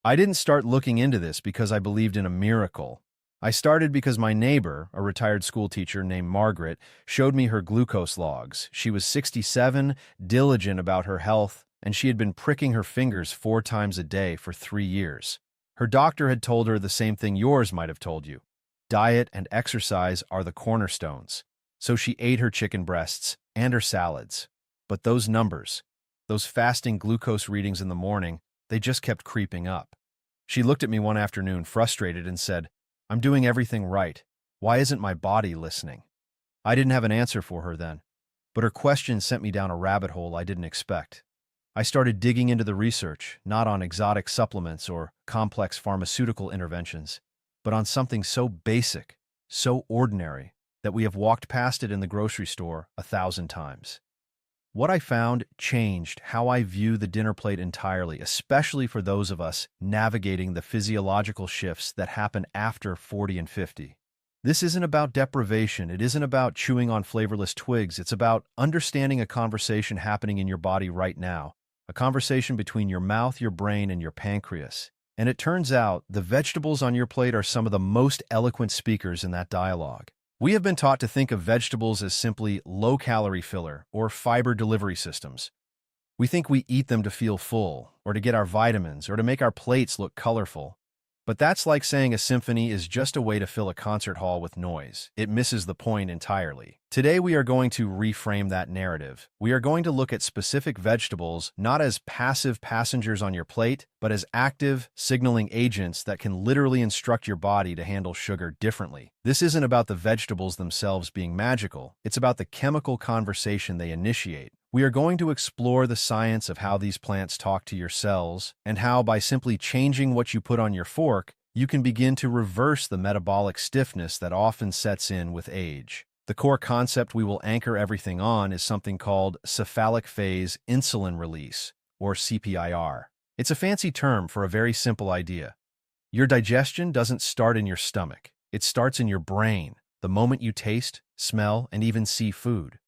I didn't start looking into this because I believed in a miracle. I started because my neighbor, a retired school teacher named Margaret, showed me her glucose logs. She was 67, diligent about her health, and she had been pricking her fingers 4 times a day for 3 years. Her doctor had told her the same thing yours might have told you. Diet and exercise are the cornerstones. So she ate her chicken breasts and her salads. But those numbers, those fasting glucose readings in the morning, they just kept creeping up. She looked at me one afternoon, frustrated, and said, "I'm doing everything right. Why isn't my body listening?" I didn't have an answer for her then, but her question sent me down a rabbit hole I didn't expect. I started digging into the research, not on exotic supplements or complex pharmaceutical interventions, but on something so basic, so ordinary, that we have walked past it in the grocery store 1,000 times. What I found changed how I view the dinner plate entirely, especially for those of us navigating the physiological shifts that happen after 40 and 50. This isn't about deprivation. It isn't about chewing on flavorless twigs. It's about understanding a conversation happening in your body right now, a conversation between your mouth, your brain, and your pancreas. And it turns out the vegetables on your plate are some of the most eloquent speakers in that dialogue. We have been taught to think of vegetables as simply low-calorie filler or fiber delivery systems. We think we eat them to feel full, or to get our vitamins, or to make our plates look colorful. But that's like saying a symphony is just a way to fill a concert hall with noise. It misses the point entirely. Today we are going to reframe that narrative. We are going to look at specific vegetables not as passive passengers on your plate, but as active, signaling agents that can literally instruct your body to handle sugar differently. This isn't about the vegetables themselves being magical. It's about the chemical conversation they initiate. We are going to explore the science of how these plants talk to your cells, and how, by simply changing what you put on your fork, you can begin to reverse the metabolic stiffness that often sets in with age. The core concept we will anchor everything on is something called cephalic phase insulin release, or CPIR. It's a fancy term for a very simple idea. Your digestion doesn't start in your stomach. It starts in your brain, the moment you taste, smell, and even see food.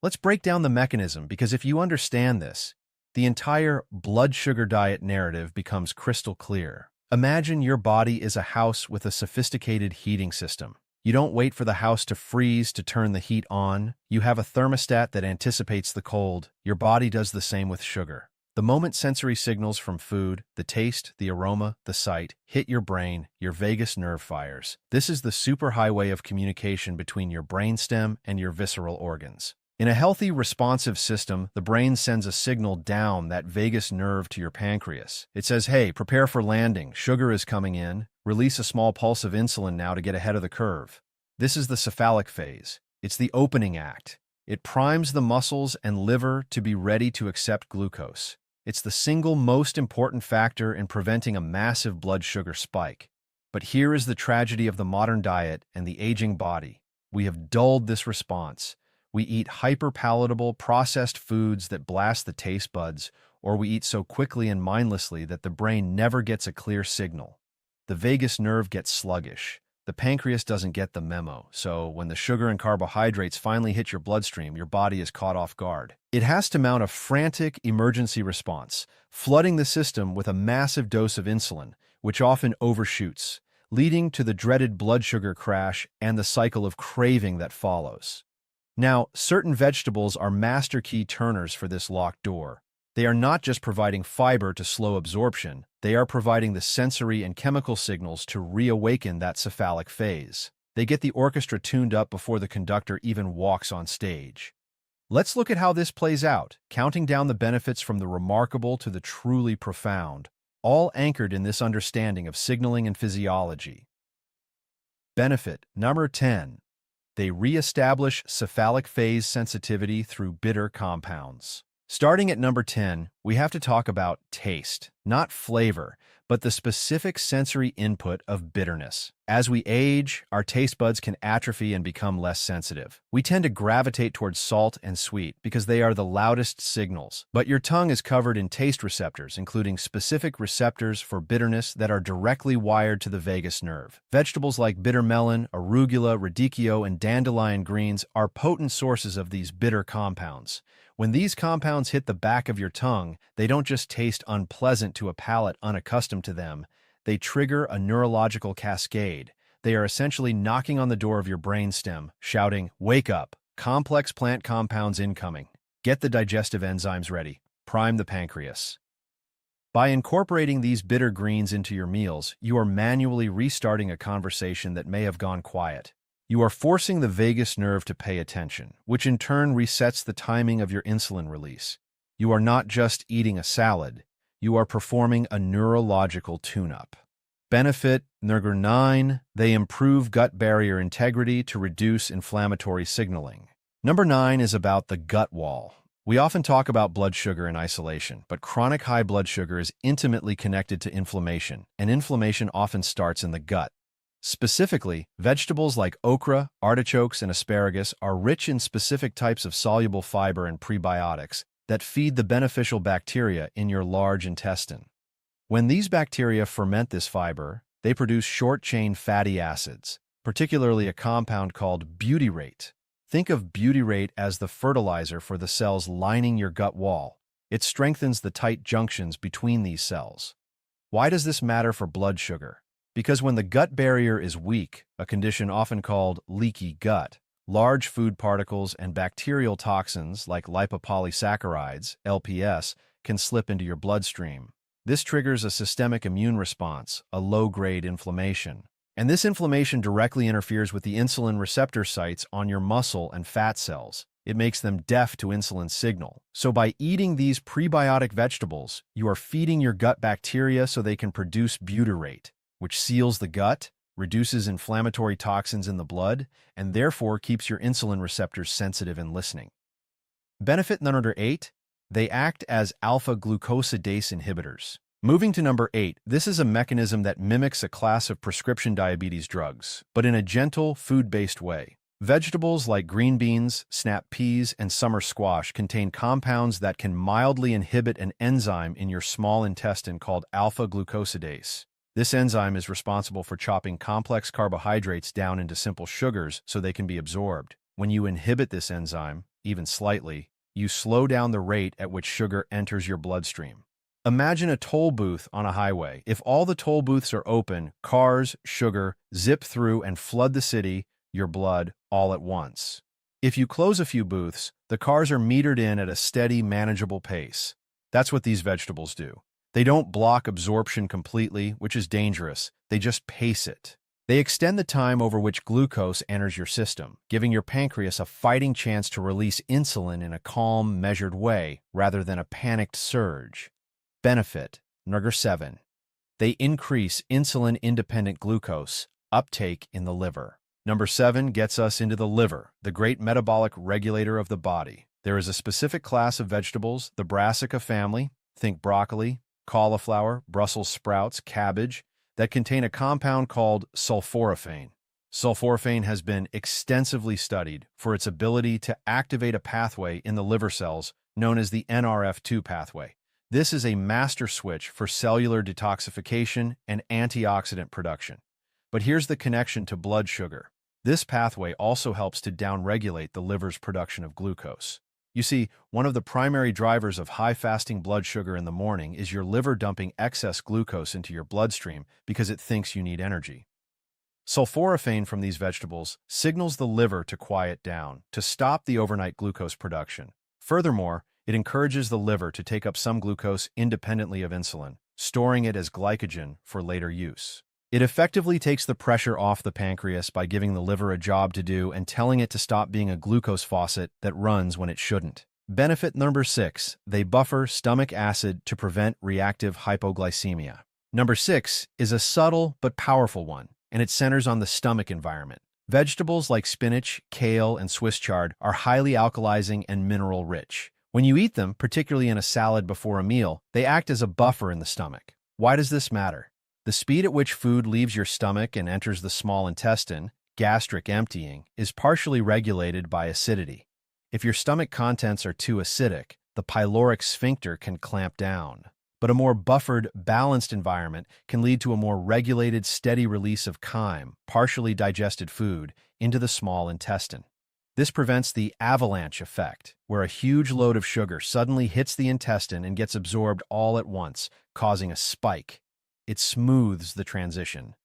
Let's break down the mechanism, because if you understand this, the entire blood sugar diet narrative becomes crystal clear. Imagine your body is a house with a sophisticated heating system. You don't wait for the house to freeze to turn the heat on. You have a thermostat that anticipates the cold. Your body does the same with sugar. The moment sensory signals from food, the taste, the aroma, the sight, hit your brain, your vagus nerve fires. This is the superhighway of communication between your brainstem and your visceral organs. In a healthy, responsive system, the brain sends a signal down that vagus nerve to your pancreas. It says, "Hey, prepare for landing. Sugar is coming in. Release a small pulse of insulin now to get ahead of the curve." This is the cephalic phase. It's the opening act. It primes the muscles and liver to be ready to accept glucose. It's the single most important factor in preventing a massive blood sugar spike. But here is the tragedy of the modern diet and the aging body. We have dulled this response. We eat hyper-palatable, processed foods that blast the taste buds, or we eat so quickly and mindlessly that the brain never gets a clear signal. The vagus nerve gets sluggish. The pancreas doesn't get the memo, so when the sugar and carbohydrates finally hit your bloodstream, your body is caught off guard. It has to mount a frantic emergency response, flooding the system with a massive dose of insulin, which often overshoots, leading to the dreaded blood sugar crash and the cycle of craving that follows. Now, certain vegetables are master key turners for this locked door. They are not just providing fiber to slow absorption, they are providing the sensory and chemical signals to reawaken that cephalic phase. They get the orchestra tuned up before the conductor even walks on stage. Let's look at how this plays out, counting down the benefits from the remarkable to the truly profound, all anchored in this understanding of signaling and physiology. Benefit number 10. They re-establish cephalic phase sensitivity through bitter compounds. Starting at number 10, we have to talk about taste, not flavor, but the specific sensory input of bitterness. As we age, our taste buds can atrophy and become less sensitive. We tend to gravitate towards salt and sweet because they are the loudest signals. But your tongue is covered in taste receptors, including specific receptors for bitterness that are directly wired to the vagus nerve. Vegetables like bitter melon, arugula, radicchio, and dandelion greens are potent sources of these bitter compounds. When these compounds hit the back of your tongue, they don't just taste unpleasant to a palate unaccustomed to them, they trigger a neurological cascade. They are essentially knocking on the door of your brainstem, shouting, "Wake up! Complex plant compounds incoming. Get the digestive enzymes ready. Prime the pancreas." By incorporating these bitter greens into your meals, you are manually restarting a conversation that may have gone quiet. You are forcing the vagus nerve to pay attention, which in turn resets the timing of your insulin release. You are not just eating a salad, you are performing a neurological tune-up. Benefit number 9, they improve gut barrier integrity to reduce inflammatory signaling. Number 9 is about the gut wall. We often talk about blood sugar in isolation, but chronic high blood sugar is intimately connected to inflammation, and inflammation often starts in the gut. Specifically, vegetables like okra, artichokes, and asparagus are rich in specific types of soluble fiber and prebiotics that feed the beneficial bacteria in your large intestine. When these bacteria ferment this fiber, they produce short-chain fatty acids, particularly a compound called butyrate. Think of butyrate as the fertilizer for the cells lining your gut wall. It strengthens the tight junctions between these cells. Why does this matter for blood sugar? Because when the gut barrier is weak, a condition often called leaky gut, large food particles and bacterial toxins like lipopolysaccharides, LPS, can slip into your bloodstream. This triggers a systemic immune response, a low-grade inflammation. And this inflammation directly interferes with the insulin receptor sites on your muscle and fat cells. It makes them deaf to insulin's signal. So by eating these prebiotic vegetables, you are feeding your gut bacteria so they can produce butyrate, which seals the gut, reduces inflammatory toxins in the blood, and therefore keeps your insulin receptors sensitive and listening. Benefit number 8, they act as alpha-glucosidase inhibitors. Moving to number 8, this is a mechanism that mimics a class of prescription diabetes drugs, but in a gentle, food-based way. Vegetables like green beans, snap peas, and summer squash contain compounds that can mildly inhibit an enzyme in your small intestine called alpha-glucosidase. This enzyme is responsible for chopping complex carbohydrates down into simple sugars so they can be absorbed. When you inhibit this enzyme, even slightly, you slow down the rate at which sugar enters your bloodstream. Imagine a toll booth on a highway. If all the toll booths are open, cars, sugar, zip through and flood the city, your blood, all at once. If you close a few booths, the cars are metered in at a steady, manageable pace. That's what these vegetables do. They don't block absorption completely, which is dangerous. They just pace it. They extend the time over which glucose enters your system, giving your pancreas a fighting chance to release insulin in a calm, measured way rather than a panicked surge. Benefit number 7. They increase insulin-independent glucose uptake in the liver. Number 7 gets us into the liver, the great metabolic regulator of the body. There is a specific class of vegetables, the brassica family, think broccoli, cauliflower, Brussels sprouts, cabbage, that contain a compound called sulforaphane. Sulforaphane has been extensively studied for its ability to activate a pathway in the liver cells known as the NRF2 pathway. This is a master switch for cellular detoxification and antioxidant production. But here's the connection to blood sugar. This pathway also helps to downregulate the liver's production of glucose. You see, one of the primary drivers of high fasting blood sugar in the morning is your liver dumping excess glucose into your bloodstream because it thinks you need energy. Sulforaphane from these vegetables signals the liver to quiet down, to stop the overnight glucose production. Furthermore, it encourages the liver to take up some glucose independently of insulin, storing it as glycogen for later use. It effectively takes the pressure off the pancreas by giving the liver a job to do and telling it to stop being a glucose faucet that runs when it shouldn't. Benefit number 6, they buffer stomach acid to prevent reactive hypoglycemia. Number 6 is a subtle but powerful one, and it centers on the stomach environment. Vegetables like spinach, kale, and Swiss chard are highly alkalizing and mineral-rich. When you eat them, particularly in a salad before a meal, they act as a buffer in the stomach. Why does this matter? The speed at which food leaves your stomach and enters the small intestine, gastric emptying, is partially regulated by acidity. If your stomach contents are too acidic, the pyloric sphincter can clamp down. But a more buffered, balanced environment can lead to a more regulated, steady release of chyme, partially digested food, into the small intestine. This prevents the avalanche effect, where a huge load of sugar suddenly hits the intestine and gets absorbed all at once, causing a spike. It smooths the transition.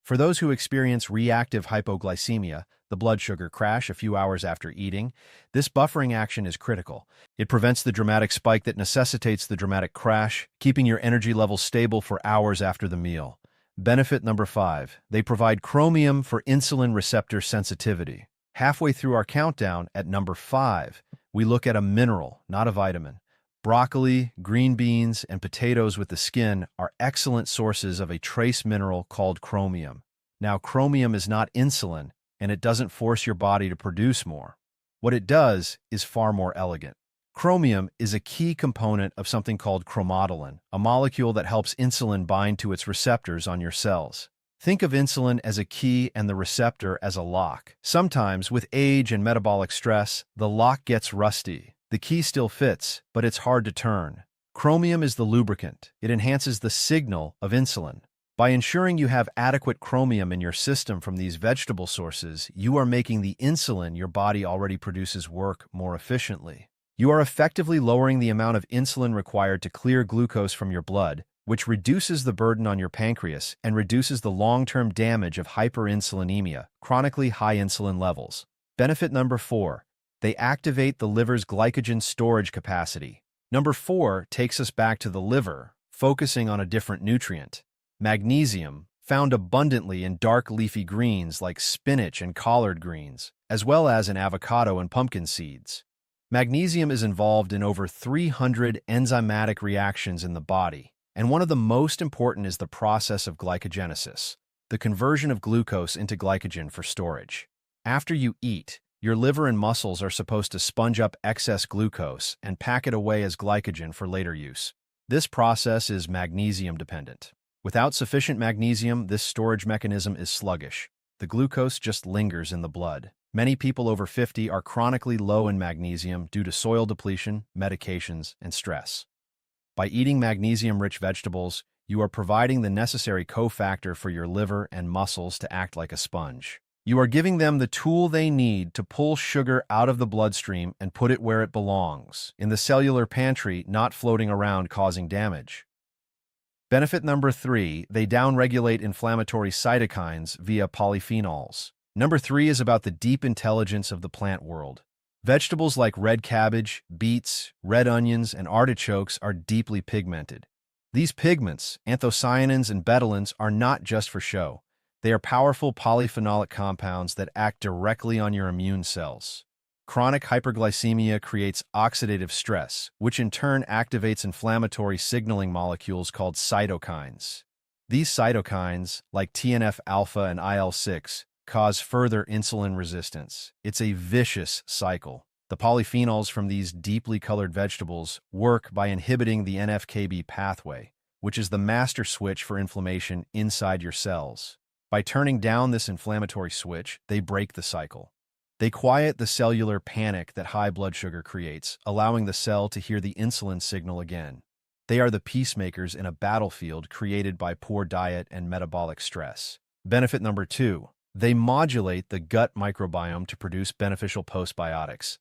For those who experience reactive hypoglycemia, the blood sugar crash a few hours after eating, this buffering action is critical. It prevents the dramatic spike that necessitates the dramatic crash, keeping your energy levels stable for hours after the meal. Benefit number 5. They provide chromium for insulin receptor sensitivity. Halfway through our countdown, at number 5, we look at a mineral, not a vitamin. Broccoli, green beans, and potatoes with the skin are excellent sources of a trace mineral called chromium. Now, chromium is not insulin, and it doesn't force your body to produce more. What it does is far more elegant. Chromium is a key component of something called chromatolin, a molecule that helps insulin bind to its receptors on your cells. Think of insulin as a key and the receptor as a lock. Sometimes, with age and metabolic stress, the lock gets rusty. The key still fits, but it's hard to turn. Chromium is the lubricant. It enhances the signal of insulin. By ensuring you have adequate chromium in your system from these vegetable sources, you are making the insulin your body already produces work more efficiently. You are effectively lowering the amount of insulin required to clear glucose from your blood, which reduces the burden on your pancreas and reduces the long-term damage of hyperinsulinemia, chronically high insulin levels. Benefit number 4. They activate the liver's glycogen storage capacity. Number 4 takes us back to the liver, focusing on a different nutrient. Magnesium, found abundantly in dark leafy greens like spinach and collard greens, as well as in avocado and pumpkin seeds. Magnesium is involved in over 300 enzymatic reactions in the body, and one of the most important is the process of glycogenesis, the conversion of glucose into glycogen for storage. After you eat, your liver and muscles are supposed to sponge up excess glucose and pack it away as glycogen for later use. This process is magnesium-dependent. Without sufficient magnesium, this storage mechanism is sluggish. The glucose just lingers in the blood. Many people over 50 are chronically low in magnesium due to soil depletion, medications, and stress. By eating magnesium-rich vegetables, you are providing the necessary cofactor for your liver and muscles to act like a sponge. You are giving them the tool they need to pull sugar out of the bloodstream and put it where it belongs, in the cellular pantry, not floating around causing damage. Benefit number 3, they downregulate inflammatory cytokines via polyphenols. Number 3 is about the deep intelligence of the plant world. Vegetables like red cabbage, beets, red onions, and artichokes are deeply pigmented. These pigments, anthocyanins and betalains, are not just for show. They are powerful polyphenolic compounds that act directly on your immune cells. Chronic hyperglycemia creates oxidative stress, which in turn activates inflammatory signaling molecules called cytokines. These cytokines, like TNF-alpha and IL-6, cause further insulin resistance. It's a vicious cycle. The polyphenols from these deeply colored vegetables work by inhibiting the NF-κB pathway, which is the master switch for inflammation inside your cells. By turning down this inflammatory switch, they break the cycle. They quiet the cellular panic that high blood sugar creates, allowing the cell to hear the insulin signal again. They are the peacemakers in a battlefield created by poor diet and metabolic stress. Benefit number 2, they modulate the gut microbiome to produce beneficial postbiotics.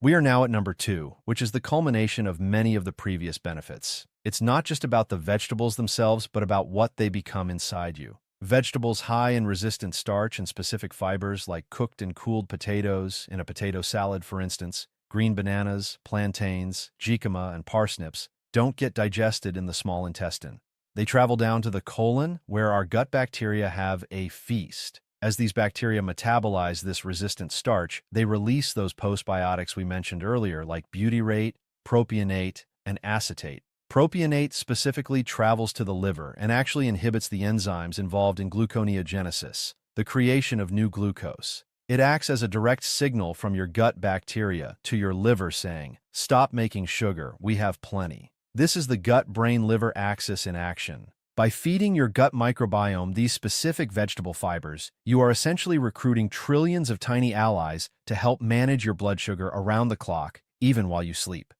We are now at number 2, which is the culmination of many of the previous benefits. It's not just about the vegetables themselves, but about what they become inside you. Vegetables high in resistant starch and specific fibers like cooked and cooled potatoes in a potato salad, for instance, green bananas, plantains, jicama, and parsnips don't get digested in the small intestine. They travel down to the colon, where our gut bacteria have a feast. As these bacteria metabolize this resistant starch, they release those postbiotics we mentioned earlier like butyrate, propionate, and acetate. Propionate specifically travels to the liver and actually inhibits the enzymes involved in gluconeogenesis, the creation of new glucose. It acts as a direct signal from your gut bacteria to your liver saying, "Stop making sugar, we have plenty." This is the gut-brain-liver axis in action. By feeding your gut microbiome these specific vegetable fibers, you are essentially recruiting trillions of tiny allies to help manage your blood sugar around the clock, even while you sleep.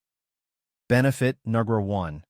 Benefit number 1.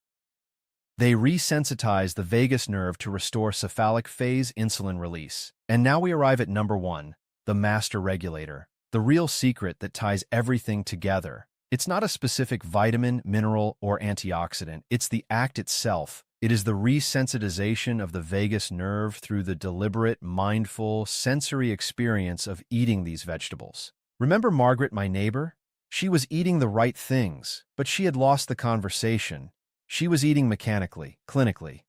They resensitize the vagus nerve to restore cephalic phase insulin release. And now we arrive at number 1, the master regulator. The the real secret that ties everything together. It's not a specific vitamin, mineral, or antioxidant. It's the act itself. It is the resensitization of the vagus nerve through the deliberate, mindful, sensory experience of eating these vegetables. Remember Margaret, my neighbor? She was eating the right things, but she had lost the conversation. She was eating mechanically, clinically.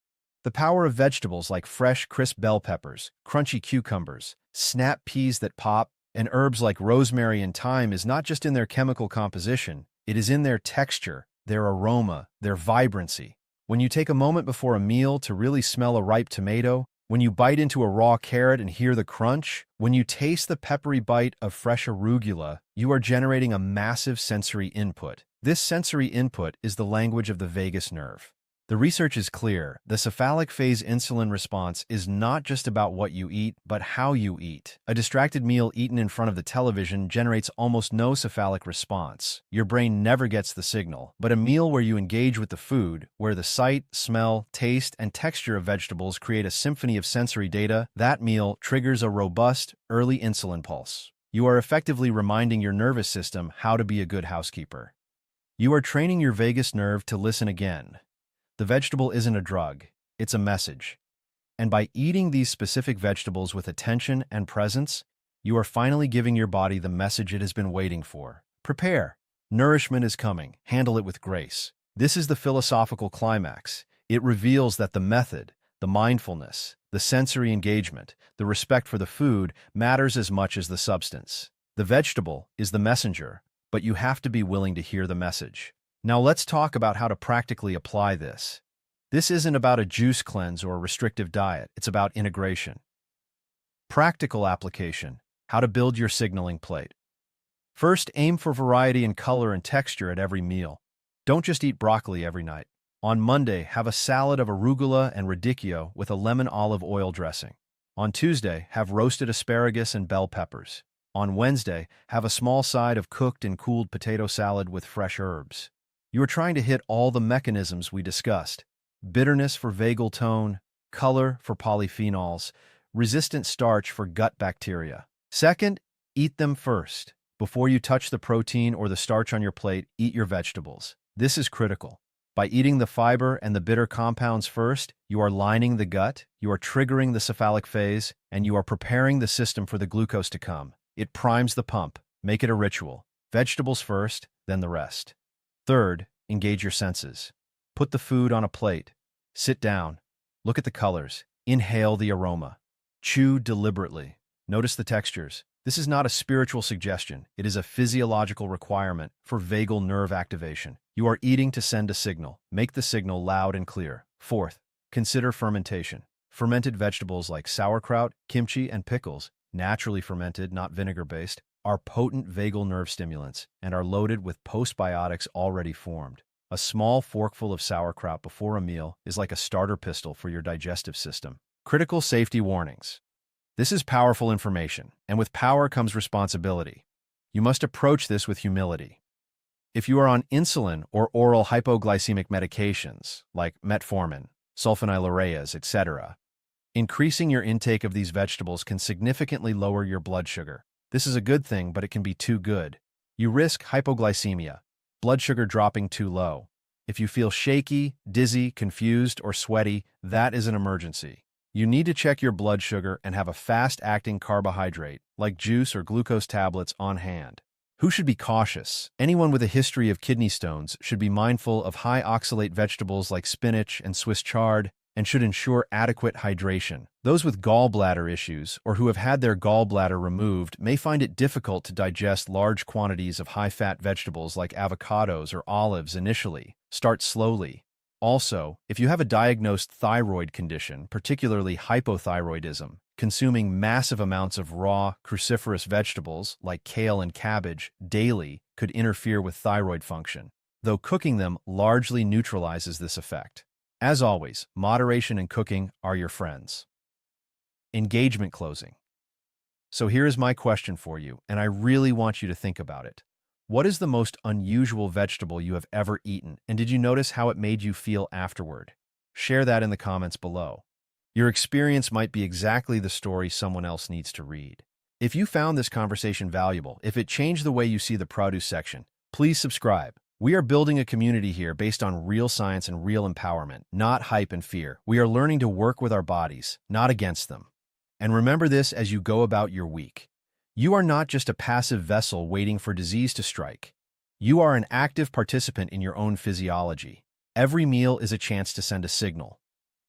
The power of vegetables like fresh, crisp bell peppers, crunchy cucumbers, snap peas that pop, and herbs like rosemary and thyme is not just in their chemical composition, it is in their texture, their aroma, their vibrancy. When you take a moment before a meal to really smell a ripe tomato, when you bite into a raw carrot and hear the crunch, when you taste the peppery bite of fresh arugula, you are generating a massive sensory input. This sensory input is the language of the vagus nerve. The research is clear. The cephalic phase insulin response is not just about what you eat, but how you eat. A distracted meal eaten in front of the television generates almost no cephalic response. Your brain never gets the signal. But a meal where you engage with the food, where the sight, smell, taste, and texture of vegetables create a symphony of sensory data, that meal triggers a robust, early insulin pulse. You are effectively reminding your nervous system how to be a good housekeeper. You are training your vagus nerve to listen again. The vegetable isn't a drug, it's a message. And by eating these specific vegetables with attention and presence, you are finally giving your body the message it has been waiting for. Prepare. Nourishment is coming. Handle it with grace. This is the philosophical climax. It reveals that the method, the mindfulness, the sensory engagement, the respect for the food matters as much as the substance. The vegetable is the messenger, but you have to be willing to hear the message. Now let's talk about how to practically apply this. This isn't about a juice cleanse or a restrictive diet, it's about integration. Practical application, how to build your signaling plate. First, aim for variety in color and texture at every meal. Don't just eat broccoli every night. On Monday, have a salad of arugula and radicchio with a lemon olive oil dressing. On Tuesday, have roasted asparagus and bell peppers. On Wednesday, have a small side of cooked and cooled potato salad with fresh herbs. You are trying to hit all the mechanisms we discussed. Bitterness for vagal tone, color for polyphenols, resistant starch for gut bacteria. Second, eat them first. Before you touch the protein or the starch on your plate, eat your vegetables. This is critical. By eating the fiber and the bitter compounds first, you are lining the gut, you are triggering the cephalic phase, and you are preparing the system for the glucose to come. It primes the pump. Make it a ritual. Vegetables first, then the rest. Third, engage your senses. Put the food on a plate. Sit down. Look at the colors. Inhale the aroma. Chew deliberately. Notice the textures. This is not a spiritual suggestion. It is a physiological requirement for vagal nerve activation. You are eating to send a signal. Make the signal loud and clear. Fourth, consider fermentation. Fermented vegetables like sauerkraut, kimchi, and pickles, naturally fermented, not vinegar-based, are potent vagal nerve stimulants and are loaded with postbiotics already formed. A small forkful of sauerkraut before a meal is like a starter pistol for your digestive system. Critical safety warnings. This is powerful information, and with power comes responsibility. You must approach this with humility. If you are on insulin or oral hypoglycemic medications like metformin, sulfonylureas, etc., increasing your intake of these vegetables can significantly lower your blood sugar. This is a good thing, but it can be too good. You risk hypoglycemia, blood sugar dropping too low. If you feel shaky, dizzy, confused, or sweaty, that is an emergency. You need to check your blood sugar and have a fast-acting carbohydrate, like juice or glucose tablets, on hand. Who should be cautious? Anyone with a history of kidney stones should be mindful of high oxalate vegetables like spinach and Swiss chard, and should ensure adequate hydration. Those with gallbladder issues or who have had their gallbladder removed may find it difficult to digest large quantities of high-fat vegetables like avocados or olives initially. Start slowly. Also, if you have a diagnosed thyroid condition, particularly hypothyroidism, consuming massive amounts of raw, cruciferous vegetables like kale and cabbage daily could interfere with thyroid function, though cooking them largely neutralizes this effect. As always, moderation and cooking are your friends. Engagement closing. So here is my question for you, and I really want you to think about it. What is the most unusual vegetable you have ever eaten, and did you notice how it made you feel afterward? Share that in the comments below. Your experience might be exactly the story someone else needs to read. If you found this conversation valuable, if it changed the way you see the produce section, please subscribe. We are building a community here based on real science and real empowerment, not hype and fear. We are learning to work with our bodies, not against them. And remember this as you go about your week. You are not just a passive vessel waiting for disease to strike. You are an active participant in your own physiology. Every meal is a chance to send a signal.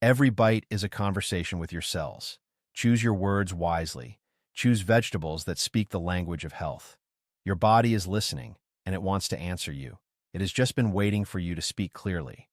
Every bite is a conversation with your cells. Choose your words wisely. Choose vegetables that speak the language of health. Your body is listening, and it wants to answer you. It has just been waiting for you to speak clearly.